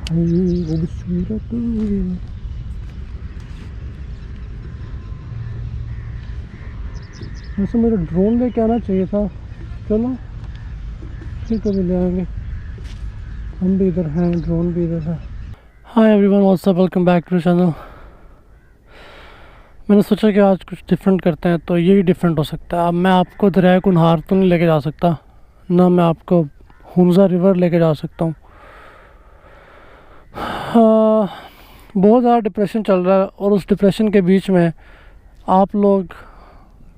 खूबसूरत। वैसे मुझे ड्रोन लेके आना चाहिए था। चलो फिर कभी ले आएंगे। हम भी इधर हैं, ड्रोन भी इधर है। Hi everyone, what's up, welcome back to channel. मैंने सोचा कि आज कुछ डिफरेंट करते हैं, तो यही डिफरेंट हो सकता है। अब मैं आपको दरिया कुनहार तो नहीं लेके जा सकता, ना मैं आपको हुंजा रिवर लेके जा सकता हूँ। बहुत ज़्यादा डिप्रेशन चल रहा है, और उस डिप्रेशन के बीच में आप लोग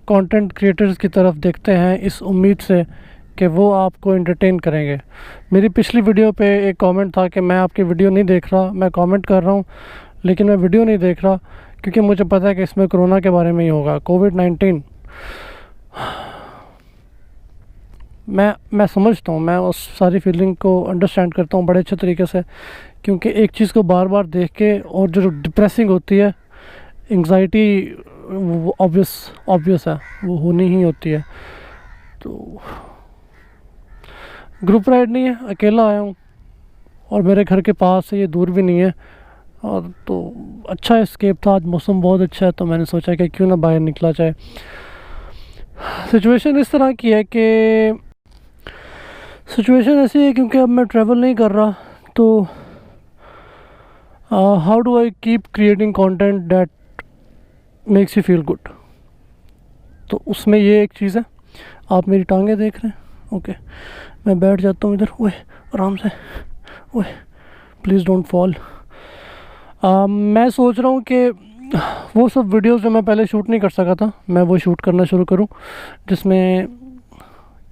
कंटेंट क्रिएटर्स की तरफ देखते हैं इस उम्मीद से कि वो आपको एंटरटेन करेंगे। मेरी पिछली वीडियो पे एक कमेंट था कि मैं आपकी वीडियो नहीं देख रहा, मैं कमेंट कर रहा हूँ लेकिन मैं वीडियो नहीं देख रहा, क्योंकि मुझे पता है कि इसमें कोरोना के बारे में ही होगा, कोविड-19। मैं समझता हूँ, मैं उस सारी फीलिंग को अंडरस्टैंड करता हूँ बड़े अच्छे तरीके से, क्योंकि एक चीज़ को बार बार देख के और जो डिप्रेसिंग होती है, एंग्जाइटी, वो ऑब्वियस है, वो होनी ही होती है। तो ग्रुप राइड नहीं है, अकेला आया हूँ और मेरे घर के पास है, ये दूर भी नहीं है, और तो अच्छा एस्केप था। आज मौसम बहुत अच्छा है, तो मैंने सोचा कि क्यों ना बाहर निकला जाए। सिचुएशन इस तरह की है कि सिचुएशन ऐसी है क्योंकि अब मैं ट्रैवल नहीं कर रहा, तो how do I keep creating content that makes you feel good. तो उसमें ये एक चीज़ है। आप मेरी टांगें देख रहे हैं? ओके, मैं बैठ जाता हूँ इधर। ओए आराम से, ओए प्लीज़ डोंट फॉल। मैं सोच रहा हूँ कि वो सब वीडियोस जो मैं पहले शूट नहीं कर सका था, मैं वो शूट करना शुरू करूँ। जिसमें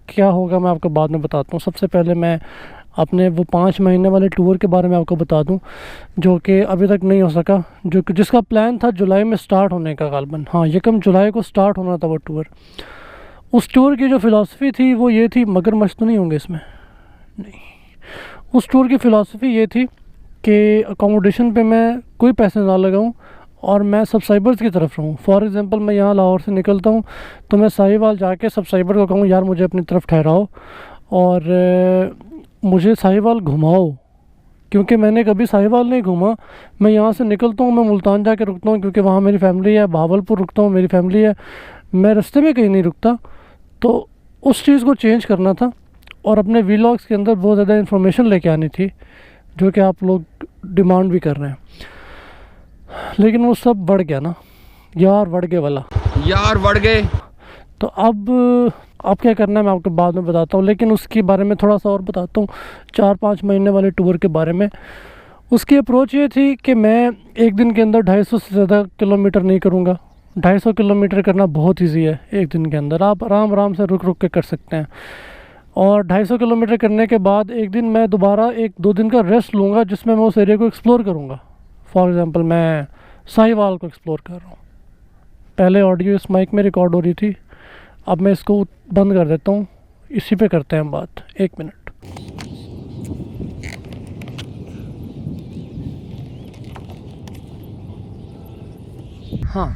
क्या होगा मैं आपको बाद में बताता हूँ। सबसे पहले मैं अपने वो 5 महीने वाले टूर के बारे में आपको बता दूं, जो कि अभी तक नहीं हो सका, जो कि जिसका प्लान था जुलाई में स्टार्ट होने का गालबन। हाँ, 1 जुलाई को स्टार्ट होना था वो टूर। उस टूर की जो फ़िलासफ़ी थी वो ये थी, मगरमच्छ तो नहीं होंगे इसमें, नहीं। उस टूर की फ़िलासफ़ी ये थी कि अकोमोडेशन पे मैं कोई पैसे ना लगाऊं और मैं सब्सक्राइबर्स की तरफ रहूं। फॉर एग्ज़ाम्पल, मैं यहाँ लाहौर से निकलता हूँ तो मैं साहिवाल जाके सब्सक्राइबर को कहूँ, यार मुझे अपनी तरफ ठहराओ और मुझे साहिवाल घुमाओ, क्योंकि मैंने कभी साहिवाल नहीं घूमा। मैं यहाँ से निकलता हूँ, मैं मुल्तान जाके रुकता हूँ क्योंकि वहाँ मेरी फैमिली है, भावलपुर रुकता हूँ, मेरी फैमिली है, मैं रास्ते में कहीं नहीं रुकता। तो उस चीज़ को चेंज करना था और अपने वीलॉग्स के अंदर बहुत ज़्यादा इन्फॉर्मेशन लेके आनी थी, जो कि आप लोग डिमांड भी कर रहे हैं। लेकिन वो सब बढ़ गया ना यार, बढ़ गए वाला यार, बढ़ गए। तो अब क्या करना है मैं आपको बाद में बताता हूँ, लेकिन उसके बारे में थोड़ा सा और बताता हूँ। 4-5 महीने वाले टूर के बारे में उसकी अप्रोच ये थी कि मैं एक दिन के अंदर 250 से ज़्यादा किलोमीटर नहीं करूँगा। 250 किलोमीटर करना बहुत ईजी है, एक दिन के अंदर आप आराम से रुक रुक के कर सकते हैं। और 250 किलोमीटर करने के बाद एक दिन मैं दोबारा 1-2 दिन का रेस्ट लूँगा, जिसमें मैं उस एरिया को एक्सप्लोर करूँगा। फॉर एग्ज़ाम्पल, मैं साहिवाल को एक्सप्लोर कर रहा हूँ। पहले ऑडियो इस माइक में रिकॉर्ड हो रही थी, अब मैं इसको बंद कर देता हूँ, इसी पे करते हैं बात। 1 मिनट। हाँ,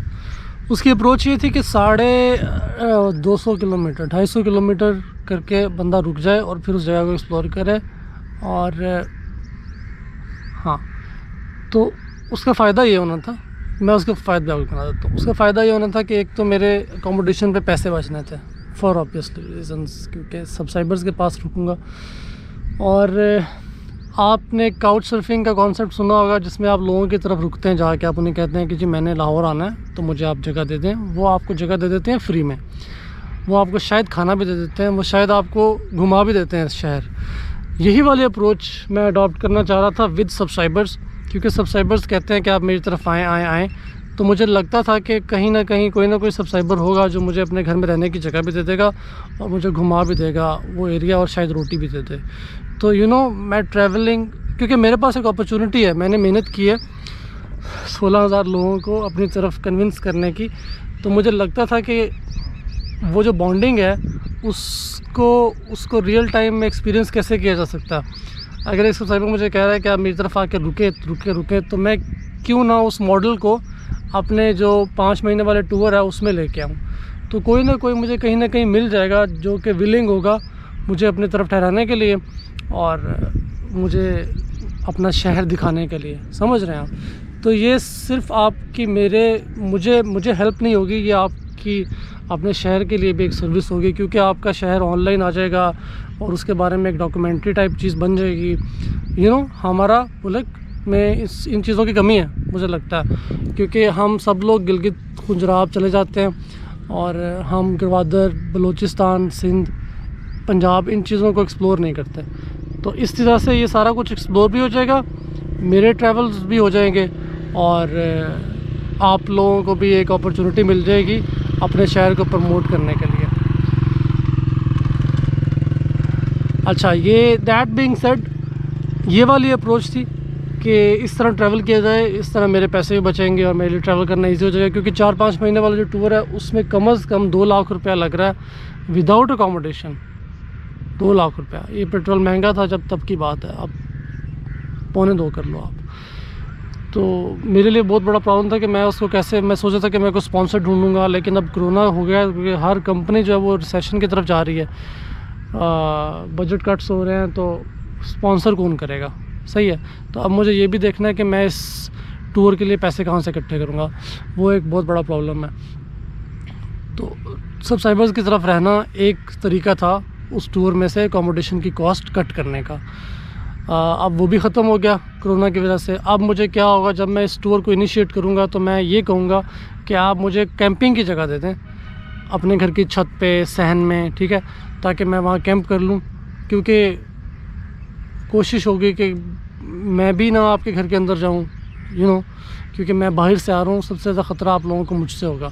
उसकी अप्रोच ये थी कि 250 किलोमीटर, 250 किलोमीटर करके बंदा रुक जाए और फिर उस जगह को एक्सप्लोर करे। और हाँ, तो उसका फ़ायदा ये होना था, मैं उसका फ़ायदा आपको बता देता हूँ। उसका फ़ायदा ये होना था कि एक तो मेरे अकोमोडेशन पे पैसे बचने थे, फॉर ऑब्वियस रीजंस, क्योंकि सब्सक्राइबर्स के पास रुकूंगा। और आपने काउच सर्फिंग का कॉन्सेप्ट सुना होगा, जिसमें आप लोगों की तरफ रुकते हैं, जाके आप उन्हें कहते हैं कि जी मैंने लाहौर आना है तो मुझे आप जगह दे दें। वो आपको जगह दे देते हैं फ्री में, वो आपको शायद खाना भी दे देते हैं, वो शायद आपको घुमा भी देते हैं शहर। यही वाली अप्रोच मैं अडॉप्ट करना चाह रहा था विद सब्सक्राइबर्स, क्योंकि सब्सक्राइबर्स कहते हैं कि आप मेरी तरफ आएँ। तो मुझे लगता था कि कहीं ना कहीं कोई ना कोई सब्सक्राइबर होगा जो मुझे अपने घर में रहने की जगह भी दे देगा और मुझे घुमा भी देगा वो एरिया, और शायद रोटी भी दे दे। तो मैं ट्रैवलिंग, क्योंकि मेरे पास एक अपॉर्चुनिटी है, मैंने मेहनत की है 16,000 लोगों को अपनी तरफ कन्विंस करने की। तो मुझे लगता था कि वो जो बॉन्डिंग है उसको रियल टाइम में एक्सपीरियंस कैसे किया जा सकता। अगर एक सब्सक्राइबर मुझे कह रहा है कि आप मेरी तरफ आके रुके, तो मैं क्यों ना उस मॉडल को अपने जो 5 महीने वाले टूर है उसमें लेके आऊँ। तो कोई ना कोई मुझे कहीं ना कहीं मिल जाएगा जो कि विलिंग होगा मुझे अपनी तरफ ठहराने के लिए, और मुझे अपना शहर दिखाने के लिए, समझ रहे हैं आप। तो ये सिर्फ आपकी मुझे हेल्प नहीं होगी, ये आपकी अपने शहर के लिए भी एक सर्विस होगी, क्योंकि आपका शहर ऑनलाइन आ जाएगा और उसके बारे में एक डॉक्यूमेंट्री टाइप चीज़ बन जाएगी। हमारा मुल्क में इन चीज़ों की कमी है मुझे लगता है, क्योंकि हम सब लोग गिलगित गुजरात चले जाते हैं और हम गवादर, बलूचिस्तान, सिंध, पंजाब इन चीज़ों को एक्सप्लोर नहीं करते। तो इस तरह से ये सारा कुछ एक्सप्लोर भी हो जाएगा, मेरे ट्रैवल्स भी हो जाएंगे और आप लोगों को भी एक अपॉर्चुनिटी मिल जाएगी अपने शहर को प्रमोट करने के लिए। अच्छा, ये दैट बीइंग सेड, ये वाली अप्रोच थी कि इस तरह ट्रैवल किया जाए, इस तरह मेरे पैसे भी बचेंगे और मेरे लिए ट्रैवल करना ईजी हो जाएगा, क्योंकि 4-5 महीने वाला जो टूर है उसमें कम से कम 2 लाख रुपया लग रहा है विदाउट अकोमोडेशन। 2 लाख रुपया, ये पेट्रोल महंगा था जब तब की बात है, अब 2.25 कर लो आप। तो मेरे लिए बहुत बड़ा प्रॉब्लम था कि मैं उसको कैसे, मैं सोचा था कि मैं कोई स्पॉन्सर ढूंढूंगा, लेकिन अब कोरोना हो गया, क्योंकि हर कंपनी जो है वो रिसेशन की तरफ जा रही है, बजट कट्स हो रहे हैं, तो स्पॉन्सर कौन करेगा, सही है। तो अब मुझे ये भी देखना है कि मैं इस टूर के लिए पैसे कहाँ से इकट्ठे करूँगा, वो एक बहुत बड़ा प्रॉब्लम है। तो सब्सक्राइबर्स की तरफ रहना एक तरीका था उस टूर में से अकोमोडेशन की कॉस्ट कट करने का। अब वो भी ख़त्म हो गया कोरोना की वजह से। अब मुझे क्या होगा, जब मैं इस टूर को इनिशिएट करूँगा तो मैं ये कहूँगा कि आप मुझे कैंपिंग की जगह दे दें अपने घर की छत पे, सहन में, ठीक है, ताकि मैं वहाँ कैंप कर लूँ, क्योंकि कोशिश होगी कि मैं भी ना आपके घर के अंदर जाऊँ, क्योंकि मैं बाहर से आ रहा हूँ, सबसे ज़्यादा ख़तरा आप लोगों को मुझसे होगा।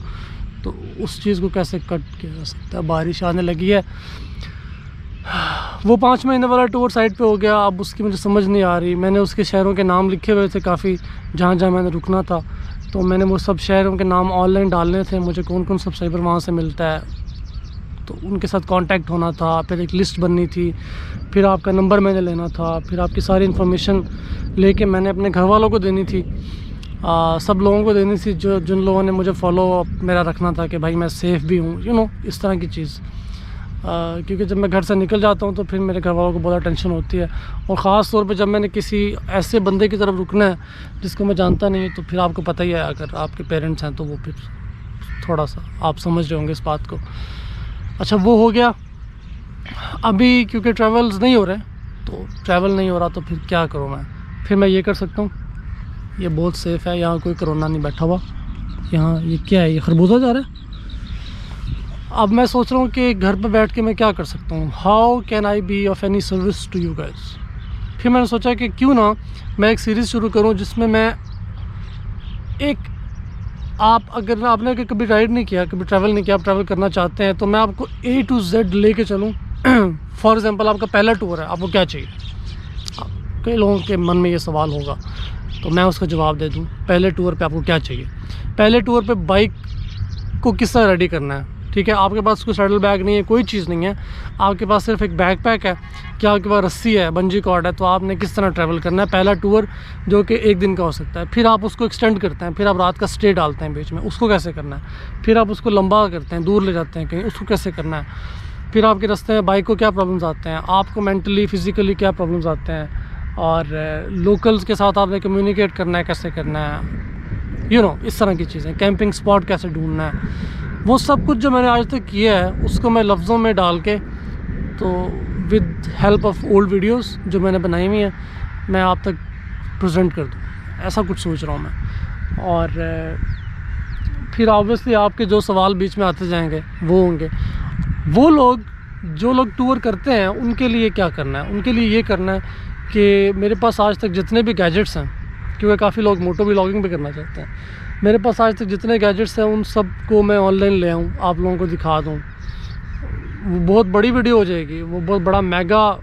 तो उस चीज़ को कैसे कट किया जा सकता है। बारिश आने लगी है, वो 5 महीने वाला टूर साइड पे हो गया, अब उसकी मुझे समझ नहीं आ रही। मैंने उसके शहरों के नाम लिखे हुए थे काफ़ी, जहाँ जहाँ मैंने रुकना था, तो मैंने वो सब शहरों के नाम ऑनलाइन डालने थे, मुझे कौन कौन सब्सक्राइबर वहाँ से मिलता है, तो उनके साथ कांटेक्ट होना था, फिर एक लिस्ट बननी थी, फिर आपका नंबर मैंने लेना था, फिर आपकी सारी इन्फॉर्मेशन लेके मैंने अपने घर वालों को देनी थी, सब लोगों को देनी थी जिन लोगों ने मुझे फॉलो मेरा रखना था कि भाई मैं सेफ़ भी हूँ, इस तरह की चीज़। क्योंकि जब मैं घर से निकल जाता हूँ तो फिर मेरे घर वालों को बहुत टेंशन होती है, और ख़ास तौर पे जब मैंने किसी ऐसे बंदे की तरफ रुकना है जिसको मैं जानता नहीं, तो फिर आपको पता ही है, अगर आपके पेरेंट्स हैं तो वो फिर थोड़ा सा आप समझ रहे होंगे इस बात को। अच्छा, वो हो गया। अभी क्योंकि ट्रैवल्स नहीं हो रहे, तो ट्रैवल नहीं हो रहा तो फिर क्या करूँ मैं, फिर मैं ये कर सकता हूँ, ये बहुत सेफ़ है, यहाँ कोई कोरोना नहीं बैठा हुआ। यहाँ ये क्या है, ये खरबूजा जा रहा है। अब मैं सोच रहा हूँ कि घर पर बैठ के मैं क्या कर सकता हूँ, how can I be of any service to you guys. फिर मैंने सोचा कि क्यों ना मैं एक सीरीज़ शुरू करूँ जिसमें मैं अगर आपने कभी राइड नहीं किया, कभी ट्रैवल नहीं किया, आप ट्रैवल करना चाहते हैं, तो मैं आपको A to Z लेके चलूँ। फॉर एग्ज़ाम्पल, आपका पहला टूर है, आपको क्या चाहिए, कई लोगों के मन में ये सवाल होगा, तो मैं उसका जवाब दे दूँ। पहले टूर पे आपको क्या चाहिए, पहले टूर पे बाइक को किस तरह रेडी करना है, ठीक है। आपके पास कोई सैडल बैग नहीं है, कोई चीज़ नहीं है, आपके पास सिर्फ एक बैकपैक है, क्या आपके पास रस्सी है, बंजी कॉर्ड है, तो आपने किस तरह ट्रैवल करना है। पहला टूर जो कि 1 दिन का हो सकता है, फिर आप उसको एक्सटेंड करते हैं, फिर आप रात का स्टे डालते हैं बीच में, उसको कैसे करना है, फिर आप उसको लंबा करते हैं, दूर ले जाते हैं कहीं, उसको कैसे करना है, फिर आपके रास्ते में बाइक को क्या प्रॉब्लम्स आते हैं, आपको मेंटली फिज़िकली क्या प्रॉब्लम्स आते हैं, और लोकल्स के साथ आपने कम्युनिकेट करना है, कैसे करना है, इस तरह की चीज़ें, कैंपिंग स्पॉट कैसे ढूंढना है, वो सब कुछ जो मैंने आज तक किया है उसको मैं लफ्ज़ों में डाल के, तो with help of old videos जो मैंने बनाई हुई हैं, मैं आप तक प्रेजेंट कर दूँ, ऐसा कुछ सोच रहा हूँ मैं। और फिर ऑब्वियसली आपके जो सवाल बीच में आते जाएंगे वो होंगे, जो लोग टूर करते हैं उनके लिए क्या करना है। उनके लिए ये करना है कि मेरे पास आज तक जितने भी गैजेट्स हैं, क्योंकि काफ़ी लोग मोटो व्लॉगिंग भी करना चाहते हैं, मेरे पास आज तक जितने गैजेट्स हैं उन सब को मैं ऑनलाइन ले आऊँ, आप लोगों को दिखा दूँ। वो बहुत बड़ी वीडियो हो जाएगी, वो बहुत बड़ा मेगा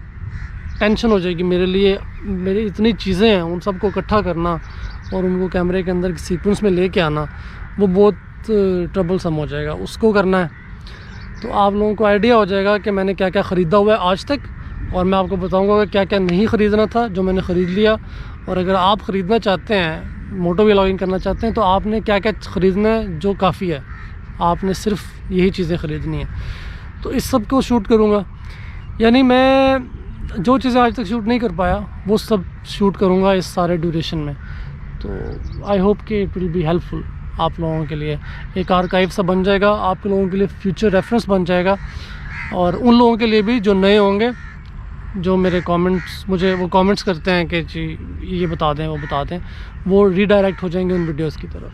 टेंशन हो जाएगी मेरे लिए। मेरी इतनी चीज़ें हैं, उन सबको इकट्ठा करना और उनको कैमरे के अंदर सीक्वेंस में लेके आना, वो बहुत ट्रबलसम हो जाएगा। उसको करना है तो आप लोगों को आइडिया हो जाएगा कि मैंने क्या क्या ख़रीदा हुआ है आज तक, और मैं आपको बताऊंगा कि क्या क्या नहीं ख़रीदना था जो मैंने ख़रीद लिया। और अगर आप ख़रीदना चाहते हैं, मोटो व्लॉगिंग करना चाहते हैं, तो आपने क्या क्या ख़रीदना है जो काफ़ी है, आपने सिर्फ यही चीज़ें ख़रीदनी है। तो इस सब को शूट करूँगा, यानी मैं जो चीज़ें आज तक शूट नहीं कर पाया वो सब शूट करूँगा इस सारे ड्यूरेशन में। तो आई होप कि इट विल बी हेल्पफुल आप लोगों के लिए। एक आर्काइव सा बन जाएगा आप लोगों के लिए, फ्यूचर रेफरेंस बन जाएगा। और उन लोगों के लिए भी जो नए होंगे, जो मेरे कमेंट्स मुझे वो कमेंट्स करते हैं कि जी ये बता दें वो बता दें, वो रीडायरेक्ट हो जाएंगे उन वीडियोस की तरफ।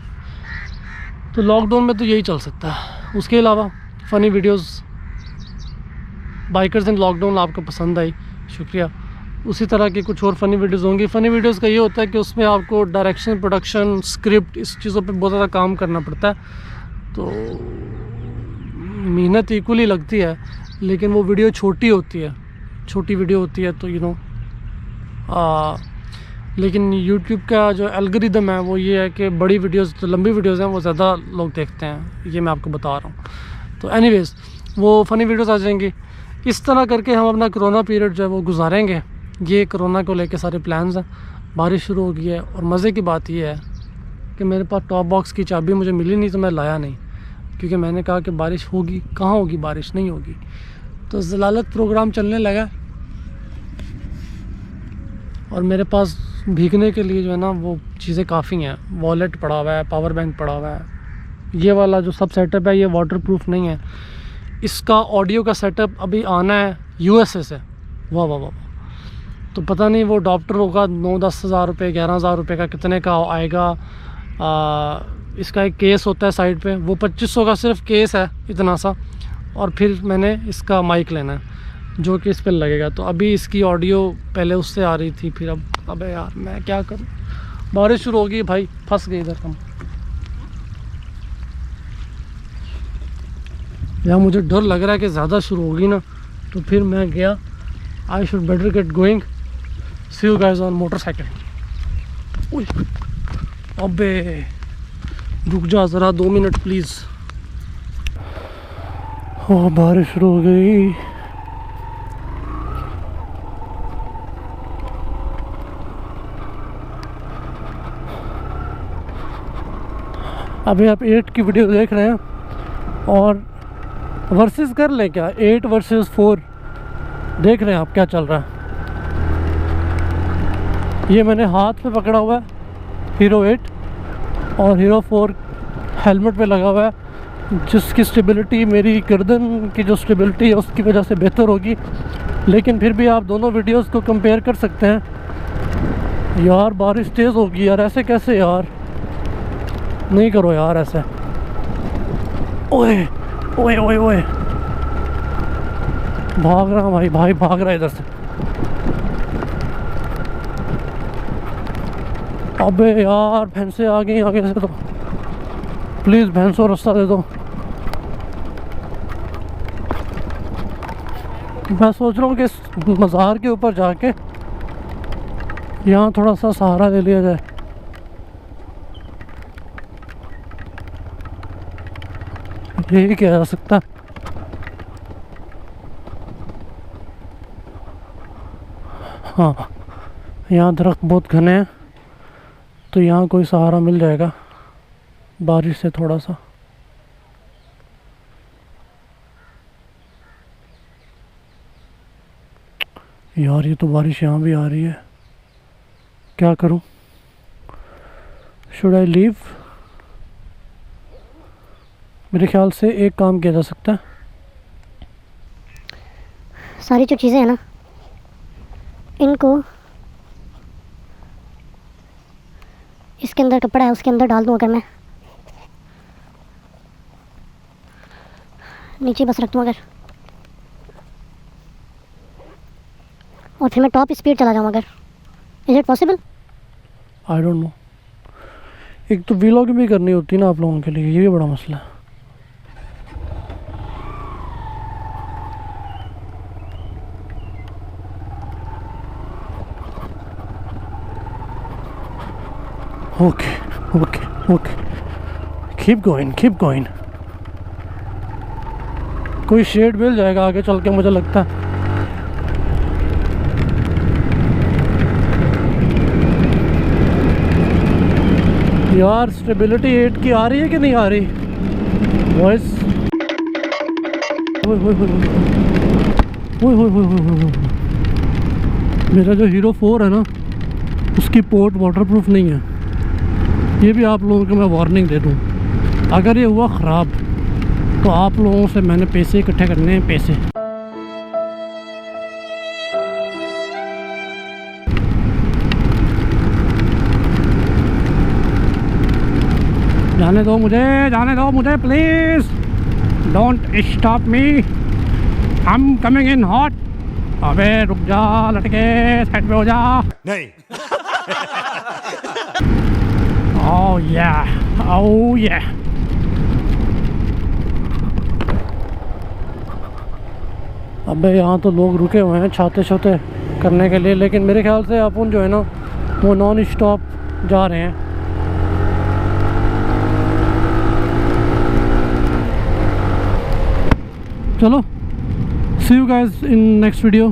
तो लॉकडाउन में तो यही चल सकता है। उसके अलावा funny videos, bikers in lockdown आपको पसंद आई, शुक्रिया। उसी तरह की कुछ और फ़नी वीडियोस होंगी। फ़नी वीडियोस का ये होता है कि उसमें आपको डायरेक्शन, प्रोडक्शन, स्क्रिप्ट, इस चीज़ों पे बहुत ज़्यादा काम करना पड़ता है। तो मेहनत इक्वली लगती है, लेकिन वो वीडियो छोटी होती है, छोटी वीडियो होती है। तो लेकिन YouTube का जो एल्गोरिदम है वो ये है कि बड़ी वीडियोस, जो लंबी वीडियोस हैं वो ज़्यादा लोग देखते हैं, ये मैं आपको बता रहा हूँ। तो एनीवेज़ वो फ़नी वीडियोस आ जाएंगी। इस तरह करके हम अपना कोरोना पीरियड जो है वो गुजारेंगे। ये कोरोना को लेके सारे प्लान्स हैं। बारिश शुरू हो गई है और मज़े की बात ये है कि मेरे पास टॉप बॉक्स की चाबी मुझे मिली नहीं, तो मैं लाया नहीं, क्योंकि मैंने कहा कि बारिश होगी, कहाँ होगी बारिश, नहीं होगी। तो ज़लालत प्रोग्राम चलने लगा और मेरे पास भीगने के लिए जो है ना वो चीज़ें काफ़ी हैं। वॉलेट पड़ा हुआ है, पावर बैंक पड़ा हुआ है। ये वाला जो सब सेटअप है ये वाटरप्रूफ नहीं है। इसका ऑडियो का सेटअप अभी आना है USA से। वाह वाह वाह। तो पता नहीं वो अडॉप्टर होगा 9-10 हज़ार रुपये, 11 हज़ार रुपये का, कितने का आएगा। इसका एक केस होता है साइड पे, वो 2500 का सिर्फ केस है, इतना सा। और फिर मैंने इसका माइक लेना है जो कि इस पर लगेगा। तो अभी इसकी ऑडियो पहले उससे आ रही थी, फिर अब अबे यार मैं क्या करूँ। बारिश शुरू हो गई भाई, फंस गए इधर हम। या मुझे डर लग रहा है कि ज़्यादा शुरू होगी ना, तो फिर मैं गया। I should better get going. See you guys on motorcycle. अबे रुक जा ज़रा 2 मिनट प्लीज़। ओह बारिश शुरू हो गई। अभी आप 8 की वीडियो देख रहे हैं और वर्सेस कर ले क्या, 8 वर्सेस 4 देख रहे हैं आप क्या चल रहा है। ये मैंने हाथ पे पकड़ा हुआ है हीरो 8 और हीरो 4 हेलमेट पे लगा हुआ है, जिसकी स्टेबिलिटी, मेरी गर्दन की जो स्टेबिलिटी है उसकी वजह से बेहतर होगी। लेकिन फिर भी आप दोनों वीडियोस को कंपेयर कर सकते हैं। यार बारिश तेज़ होगी यार, ऐसे कैसे यार, नहीं करो यार ऐसे। ओए ओए ओए ओए, भाग रहा भाई भाग रहा है इधर से। अबे यार भैंसे आ गई आगे से, तो प्लीज़ भैंसों रास्ता दे दो। मैं सोच रहा हूँ कि इस मज़ार के ऊपर जाके यहाँ थोड़ा सा सहारा ले लिया जाए। यही किया जा सकता। हाँ यहाँ दरख्त बहुत घने हैं, तो यहाँ कोई सहारा मिल जाएगा बारिश से थोड़ा सा। यार ये तो बारिश यहाँ भी आ रही है, क्या करूँ। Should I leave? मेरे ख्याल से एक काम किया जा सकता है। सारी जो चीज़ें हैं ना, इनको इसके अंदर कपड़ा है उसके अंदर डाल दूँ, अगर मैं नीचे बस रख दूँ अगर, और फिर मैं टॉप स्पीड चला जाऊँ अगर, is it possible? I don't know. एक तो व्लॉगिंग भी करनी होती है ना आप लोगों के लिए, ये भी बड़ा मसला है। Okay okay okay, keep going. कोई शेड मिल जाएगा आगे चल के, मुझे लगता है। यार स्टेबिलिटी 8 की आ रही है कि नहीं आ रही वॉइस? मेरा जो हीरो 4 है ना, उसकी पोर्ट वाटरप्रूफ नहीं है। ये भी आप लोगों को मैं वार्निंग दे दूँ, अगर ये हुआ ख़राब तो आप लोगों से मैंने पैसे इकट्ठे करने हैं, पैसे। जाने दो मुझे please, don't stop me, I am coming in hot. अबे रुक जा लटके, साइड पे हो जा। नहीं। ओह या, ओह या। अबे यहाँ तो लोग रुके हुए हैं छाते छोते करने के लिए, लेकिन मेरे ख्याल से अपन जो है ना वो नॉन स्टॉप जा रहे हैं। चलो, see you guys in next video.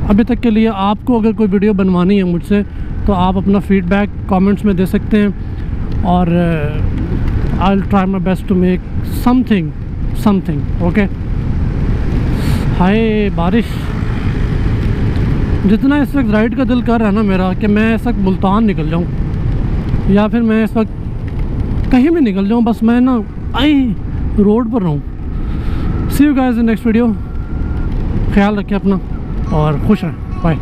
अभी तक के लिए आपको अगर कोई वीडियो बनवानी है मुझसे तो आप अपना फीडबैक कमेंट्स में दे सकते हैं, और I will try my best to make something okay. हाय बारिश, जितना इस वक्त राइड का दिल कर रहा है ना मेरा कि मैं इस वक्त मुल्तान निकल जाऊँ, या फिर मैं इस वक्त कहीं भी निकल जाऊँ, बस मैं ना रोड पर रहूँ। See you guys in next video. ख्याल रखें अपना और खुश रहें। बाय।